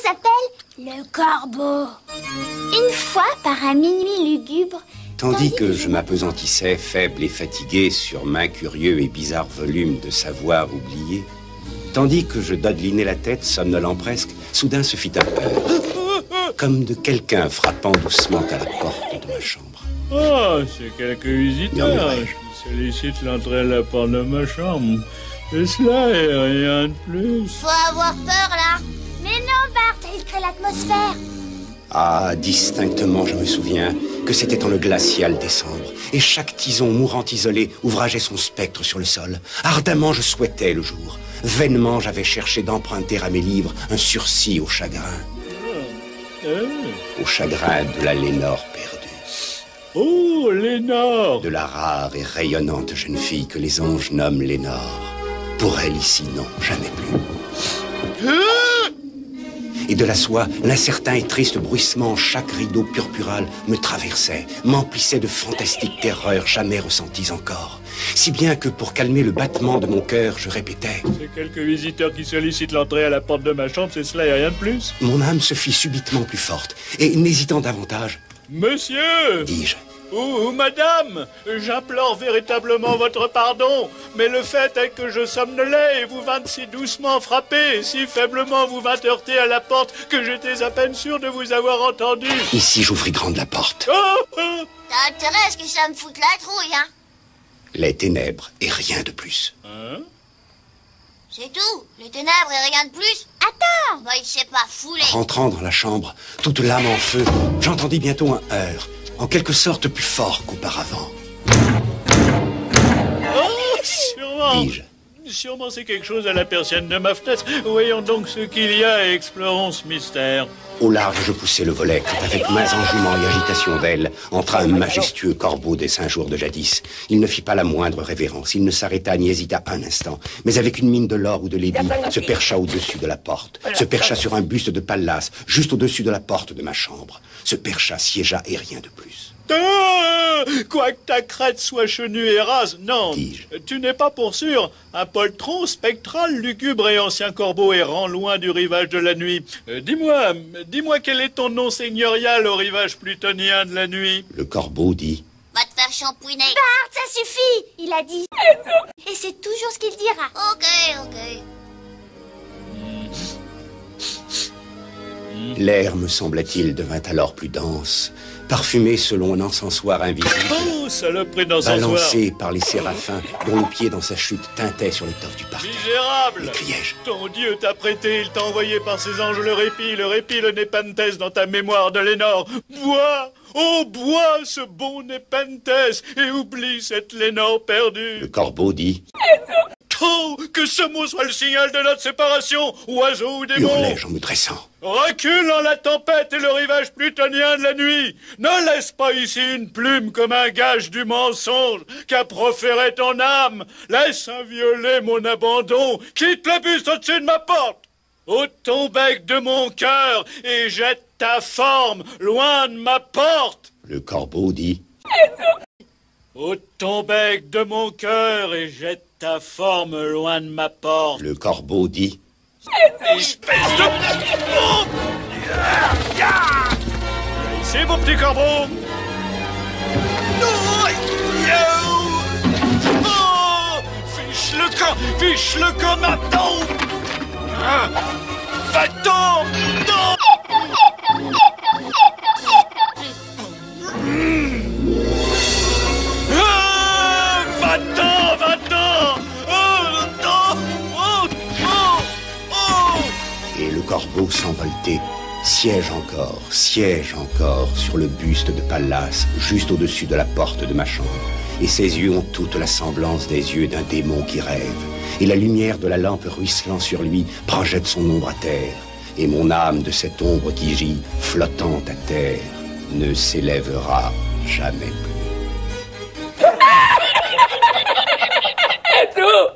ça s'appelle le corbeau. Une fois, par un minuit lugubre, Tandis que je m'apesantissais, faible et fatigué, sur maint curieux et bizarre volume de savoir oublié, tandis que je dodelinais la tête, somnolent presque, soudain se fit un heurt, comme de quelqu'un frappant doucement à la porte de ma chambre. Ah, c'est quelques visiteurs Murmurai-je. qui sollicitent l'entrée à la porte de ma chambre. Et cela est rien de plus. faut avoir peur là. Mais non, Bart, il crée l'atmosphère. Ah, distinctement, je me souviens que c'était en le glacial décembre, et chaque tison mourant isolé ouvrageait son spectre sur le sol. Ardemment, je souhaitais le jour. Vainement, j'avais cherché d'emprunter à mes livres un sursis au chagrin. Au chagrin de la Lénore perdue. Oh, Lénore! De la rare et rayonnante jeune fille que les anges nomment Lénore. Pour elle ici, non, jamais plus. Et de la soie, l'incertain et triste bruissement, chaque rideau purpural me traversait, m'emplissait de fantastiques terreurs jamais ressenties encore. Si bien que pour calmer le battement de mon cœur, je répétais: C'est quelques visiteurs qui sollicitent l'entrée à la porte de ma chambre, c'est cela et rien de plus. Mon âme se fit subitement plus forte, et n'hésitant davantage, Monsieur! dis-je, Ou madame, j'implore véritablement votre pardon, mais le fait est que je somnolais et vous vîntes si doucement frapper, et si faiblement vous vîntes heurter à la porte que j'étais à peine sûr de vous avoir entendu. ici j'ouvris grande la porte. T'as intérêt à ce que ça me foute la trouille, hein. Les ténèbres et rien de plus. C'est tout. Les ténèbres et rien de plus. Attends. Bah, il s'est pas foulé. Rentrant dans la chambre, toute l'âme en feu, j'entendis bientôt un heurt, en quelque sorte plus fort qu'auparavant. Oh, sûrement. Dis-je. Sûrement c'est quelque chose à la persienne de ma fenêtre. Voyons donc ce qu'il y a et explorons ce mystère. Au large, je poussai le volet, quand avec mains enjouement et agitation d'ailes, entra un majestueux corbeau des 5 jours de jadis. Il ne fit pas la moindre révérence, il ne s'arrêta ni hésita un instant, mais avec une mine de l'or ou de l'édit, se percha au-dessus de la porte, se percha sur un buste de Pallas, juste au-dessus de la porte de ma chambre, se percha, siégea et rien de plus. Quoique ta crête soit chenue et rase, non, Dis-je. tu n'es pas pour sûr un poltron spectral, lugubre et ancien corbeau errant loin du rivage de la nuit. Dis-moi quel est ton nom seigneurial au rivage plutonien de la nuit. Le corbeau dit: Va te faire shampouiner. Bart, ça suffit. Il a dit. Et c'est toujours ce qu'il dira. Ok. L'air, me semblait-il, devint alors plus dense, parfumé selon un encensoir invisible, Oh, saloperie d'encensoir. balancé par les séraphins dont le pied dans sa chute tintait sur l'étoffe du parterre. Misérable! M'écriai-je. Ton Dieu t'a prêté, il t'a envoyé par ses anges le répit, le Népenthes dans ta mémoire de Lénore. Bois! Oh, bois ce bon Népenthes et oublie cette Lénore perdue. Le corbeau dit: Oh, que ce mot soit le signal de notre séparation, oiseau ou démon. hurlai-je en me dressant. Recule dans la tempête et le rivage plutonien de la nuit. Ne laisse pas ici une plume comme un gage du mensonge qu'a proféré ton âme. Laisse invioler mon abandon. Quitte le buste au-dessus de ma porte. Ôte ton bec de mon cœur et jette ta forme loin de ma porte. Le corbeau dit: Ôte ton bec de mon cœur et jette ta forme loin de ma porte. Le corbeau dit: Espèce de... Oh, ici, mon petit corbeau. Oh, fiche le camp maintenant. Va-t'en. Non. Va-t'en. Oh, non. Et le corbeau s'envoltait, siège encore sur le buste de Pallas, juste au-dessus de la porte de ma chambre. Et ses yeux ont toute la semblance des yeux d'un démon qui rêve. Et la lumière de la lampe ruisselant sur lui projette son ombre à terre. Et mon âme de cette ombre qui gît, flottant à terre, ne s'élèvera jamais plus. C'est tout.